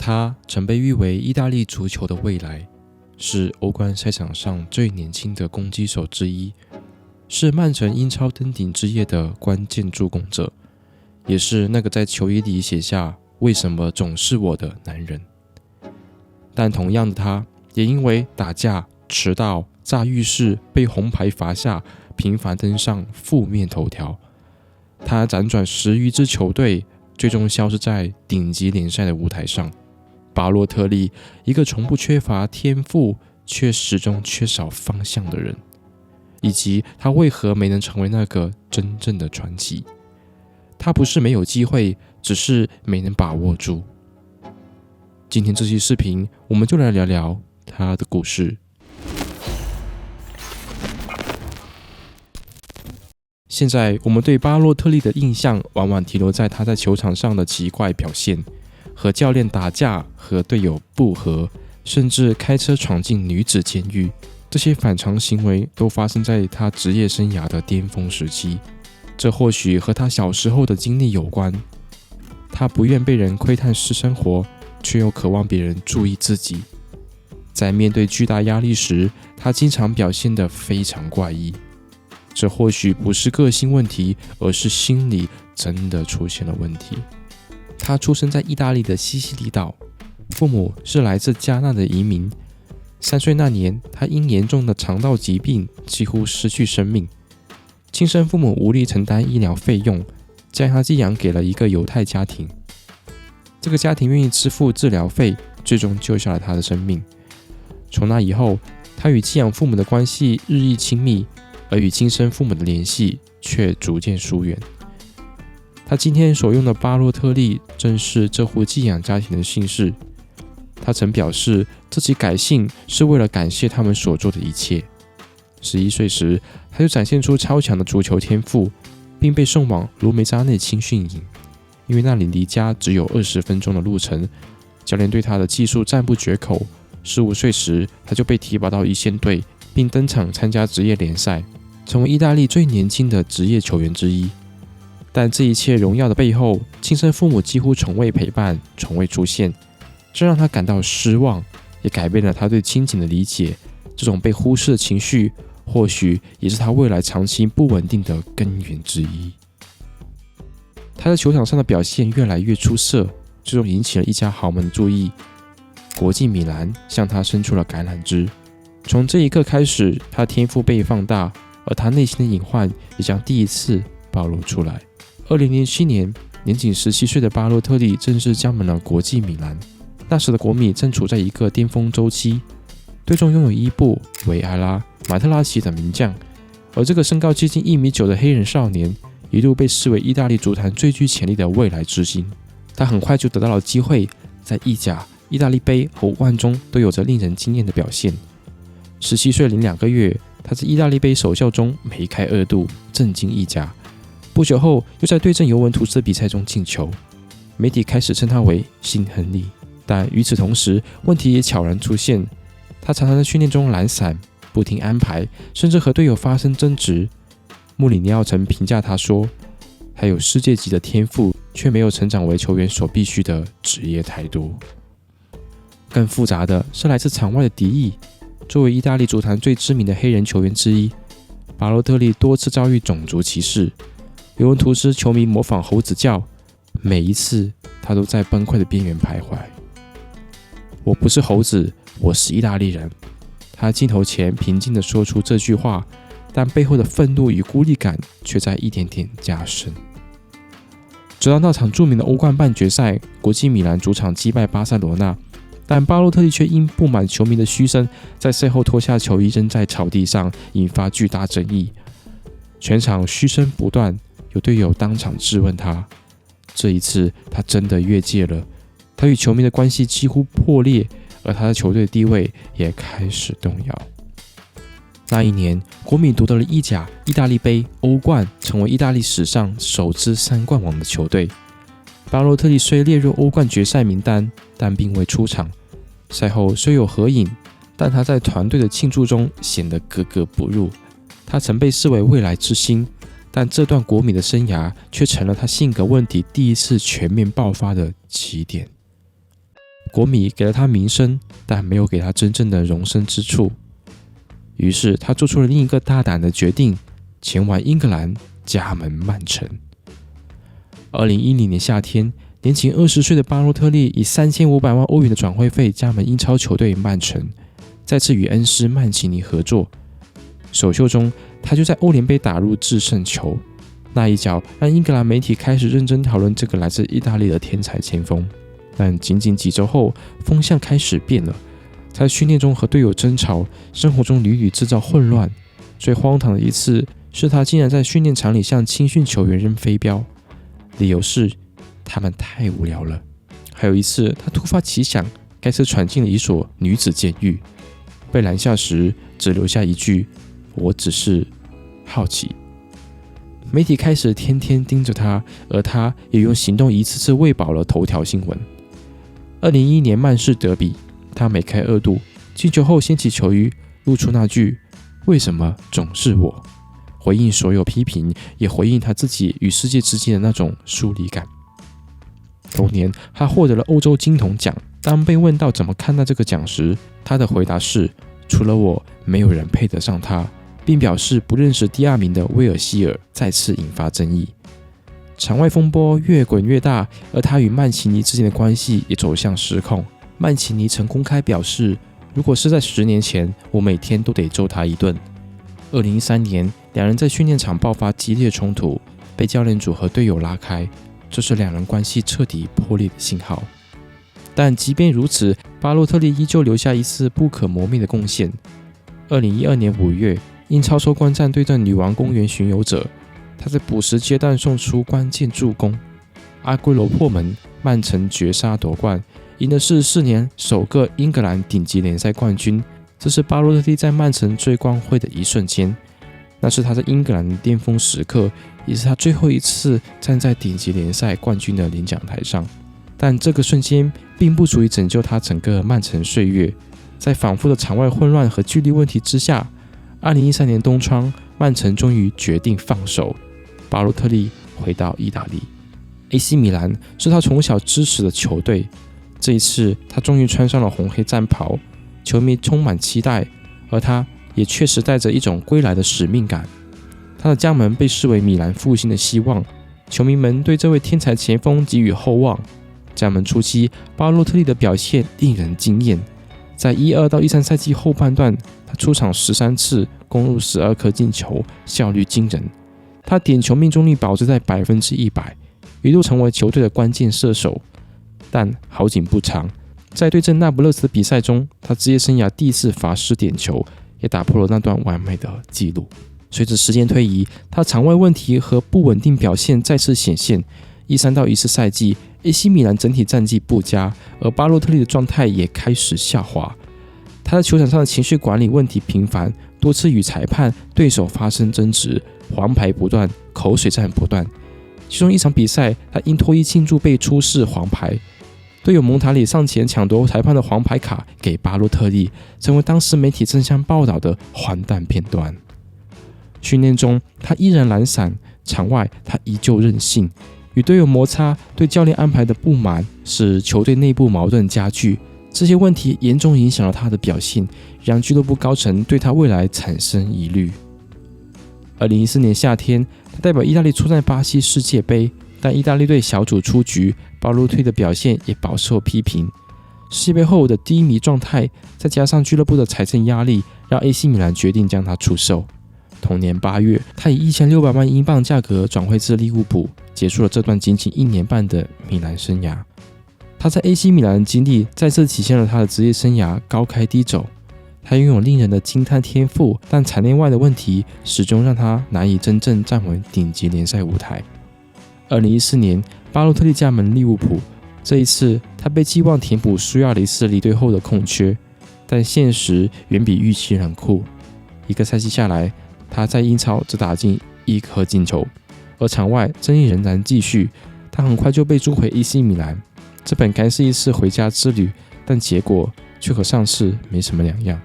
他曾被誉为意大利足球的未来，是欧冠赛场上最年轻的攻击手之一，是曼城英超登顶之夜的关键助攻者，也是那个在球衣里写下"为什么总是我"的男人。但同样的他，也因为打架、迟到、炸浴室、被红牌罚下，频繁登上负面头条。他辗转10余支球队，最终消失在顶级联赛的舞台上。巴洛特利，一个从不缺乏天赋却始终缺少方向的人，以及他为何没能成为那个真正的传奇。他不是没有机会，只是没能把握住。今天这期视频，我们就来聊聊他的故事。现在我们对巴洛特利的印象往往停留在他在球场上的奇怪表现，和教练打架，和队友不和，甚至开车闯进女子监狱。这些反常行为都发生在他职业生涯的巅峰时期。这或许和他小时候的经历有关。他不愿被人窥探私生活，却又渴望别人注意自己。在面对巨大压力时，他经常表现得非常怪异。这或许不是个性问题，而是心理真的出现了问题。他出生在意大利的西西里岛，父母是来自加纳的移民。3岁那年，他因严重的肠道疾病几乎失去生命。亲生父母无力承担医疗费用，将他寄养给了一个犹太家庭。这个家庭愿意支付治疗费，最终救下了他的生命。从那以后，他与寄养父母的关系日益亲密，而与亲生父母的联系却逐渐疏远。他今天所用的巴洛特利正是这户寄养家庭的姓氏。他曾表示自己改姓是为了感谢他们所做的一切。11岁时，他就展现出超强的足球天赋，并被送往卢梅扎内青训营，因为那里离家只有20分钟的路程。教练对他的技术赞不绝口。15岁时，他就被提拔到一线队，并登场参加职业联赛，成为意大利最年轻的职业球员之一。但这一切荣耀的背后，亲生父母几乎从未陪伴，从未出现，这让他感到失望，也改变了他对亲情的理解。这种被忽视的情绪，或许也是他未来长期不稳定的根源之一。他在球场上的表现越来越出色，最终引起了一家豪门的注意。国际米兰向他伸出了橄榄枝。从这一刻开始，他天赋被放大，而他内心的隐患也将第一次暴露出来。2007年，年仅17岁的巴洛特利正式加盟了国际米兰。那时的国米正处在一个巅峰周期，队中拥有伊布、维埃拉、马特拉齐等名将，而这个身高接近1.9米的黑人少年，一度被视为意大利足坛最具潜力的未来之星。他很快就得到了机会，在意甲、意大利杯和欧冠中都有着令人惊艳的表现。17岁零2个月，他在意大利杯首秀中梅开2度，震惊意甲。不久后，又在对阵尤文图斯的比赛中进球，媒体开始称他为新亨利。但与此同时，问题也悄然出现。他常常在训练中懒散，不听安排，甚至和队友发生争执。穆里尼奥曾评价他说：“他有世界级的天赋，却没有成长为球员所必须的职业态度。”更复杂的是来自场外的敌意。作为意大利足坛最知名的黑人球员之一，巴洛特利多次遭遇种族歧视。尤文图斯球迷模仿猴子叫，每一次他都在崩溃的边缘徘徊。我不是猴子，我是意大利人。他镜头前平静地说出这句话，但背后的愤怒与孤立感却在一点点加深。直到那场著名的欧冠半决赛，国际米兰主场击败巴塞罗那，但巴洛特利却因不满球迷的嘘声，在赛后脱下球衣扔在草地上，引发巨大争议。全场嘘声不断，有队友当场质问他。这一次，他真的越界了。他与球迷的关系几乎破裂，而他的球队地位也开始动摇。那一年，国米夺得了意甲、意大利杯、欧冠，成为意大利史上首支3冠王的球队。巴洛特利虽列入欧冠决赛名单，但并未出场。赛后虽有合影，但他在团队的庆祝中显得格格不入。他曾被视为未来之星，但这段国米的生涯却成了他性格问题第一次全面爆发的起点。国米给了他名声，但没有给他真正的容身之处。于是他做出了另一个大胆的决定，前往英格兰加盟曼城。2010年夏天，年仅20岁的巴洛特利以3500万欧元的转会费加盟英超球队曼城，再次与恩师曼奇尼合作。首秀中，他就在欧联杯打入制胜球，那一脚让英格兰媒体开始认真讨论这个来自意大利的天才前锋。但仅仅几周后，风向开始变了。在训练中和队友争吵，生活中屡屡制造混乱。最荒唐的一次是他竟然在训练场里向青训球员扔飞镖，理由是他们太无聊了。还有一次，他突发奇想，该次闯进了一所女子监狱，被拦下时只留下一句：“我只是好奇。”媒体开始天天盯着他，而他也用行动一次次喂饱了头条新闻。2011年曼市德比，他梅开二度，进球后掀起球衣，露出那句“为什么总是我”，回应所有批评，也回应他自己与世界之间的那种疏离感。同年，他获得了欧洲金童奖。当被问到怎么看待这个奖时，他的回答是：“除了我，没有人配得上他。”并表示不认识第2名的威尔希尔，再次引发争议。场外风波越滚越大，而他与曼奇尼之间的关系也走向失控。曼奇尼曾公开表示，如果是在10年前，我每天都得揍他一顿。2013年，两人在训练场爆发激烈冲突，被教练组和队友拉开，这是两人关系彻底破裂的信号。但即便如此，巴洛特利依旧留下一次不可磨灭的贡献。2012年5月，英超收官战对阵女王公园巡游者，他在补时阶段送出关键助攻，阿圭罗破门，曼城绝杀夺冠，赢的是4年首个英格兰顶级联赛冠军。这是巴洛特利在曼城最光辉的一瞬间，那是他在英格兰的巅峰时刻，也是他最后一次站在顶级联赛冠军的领奖台上。但这个瞬间并不足以拯救他整个曼城岁月，在反复的场外混乱和距离问题之下，2013年冬窗，曼城终于决定放手，巴洛特利回到意大利。AC 米兰是他从小支持的球队，这一次他终于穿上了红黑战袍，球迷充满期待，而他也确实带着一种归来的使命感。他的加盟被视为米兰复兴的希望，球迷们对这位天才前锋给予厚望。加盟初期，巴洛特利的表现令人惊艳。在12到13赛季后半段，他出场13次，攻入12颗进球，效率惊人。他点球命中率保持在100%，一度成为球队的关键射手。但好景不长，在对阵那不勒斯的比赛中，他职业生涯第一次罚失点球，也打破了那段完美的纪录。随着时间推移，他场外问题和不稳定表现再次显现。13到14赛季，AC 米兰整体战绩不佳，而巴洛特利的状态也开始下滑。他在球场上的情绪管理问题频繁，多次与裁判、对手发生争执，黄牌不断，口水战不断。其中一场比赛，他因脱衣庆祝被出示黄牌，队友蒙塔里上前抢夺裁判的黄牌卡给巴洛特利，成为当时媒体争相报道的荒诞片段。训练中，他依然懒散；场外，他依旧任性。与队友摩擦，对教练安排的不满，使球队内部矛盾加剧。这些问题严重影响了他的表现，让俱乐部高层对他未来产生疑虑。2014年夏天，他代表意大利出战巴西世界杯，但意大利队小组出局，巴洛特利的表现也饱受批评。世界杯后的低迷状态，再加上俱乐部的财政压力，让 AC 米兰决定将他出售。同年8月，他以1600万英镑价格转会至利物浦，结束了这段仅仅1年半的米兰生涯。他在 AC 米兰的经历再次体现了他的职业生涯高开低走。他拥有令人的惊叹天赋，但场内外的问题始终让他难以真正站稳顶级联赛舞台。2014年，巴洛特利加盟利物浦，这一次他被寄望填补苏亚雷斯离队后的空缺，但现实远比预期冷酷。一个赛季下来，他在英超只打进1颗进球，而场外争议仍然继续。他很快就被租回 AC 米兰，这本该是一次回家之旅，但结果却和上次没什么两样。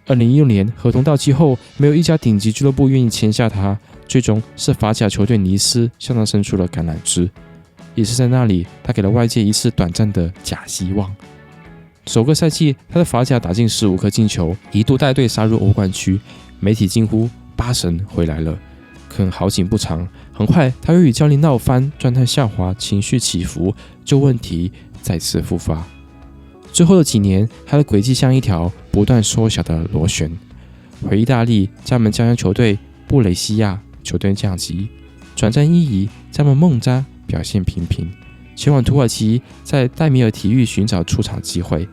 2016年合同到期后，没有一家顶级俱乐部愿意签下他，最终是法甲球队尼斯向他伸出了橄榄枝。也是在那里，他给了外界一次短暂的假希望。首个赛季，他的法甲打进15颗进球，一度带队杀入欧冠区，媒体惊呼巴神回来了。可好景不长，很快他又与教练闹翻，状态下滑，情绪起伏，旧问题再次复发。最后的几年，他的轨迹像一条不断缩小的螺旋。回意大利，加盟家乡球队布雷西亚，球队降级；转战伊乙，加盟孟扎，表现平平；前往土耳其，在戴米尔体育寻找出场机会。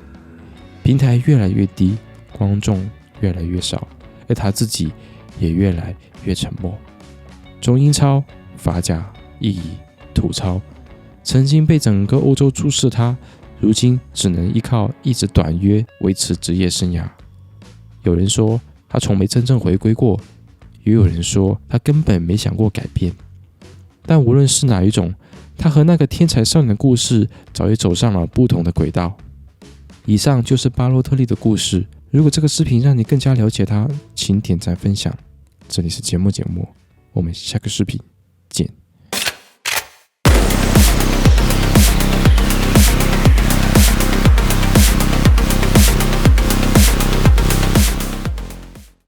平台越来越低，观众越来越少，而他自己也越来越沉默。中英超、法甲、意乙、土超，曾经被整个欧洲注视他，如今只能依靠一纸短约维持职业生涯。有人说他从没真正回归过，也有人说他根本没想过改变。但无论是哪一种，他和那个天才少年的故事早已走上了不同的轨道。以上就是巴洛特利的故事。如果这个视频让你更加了解他，请点赞分享。这里是节目，我们下个视频见。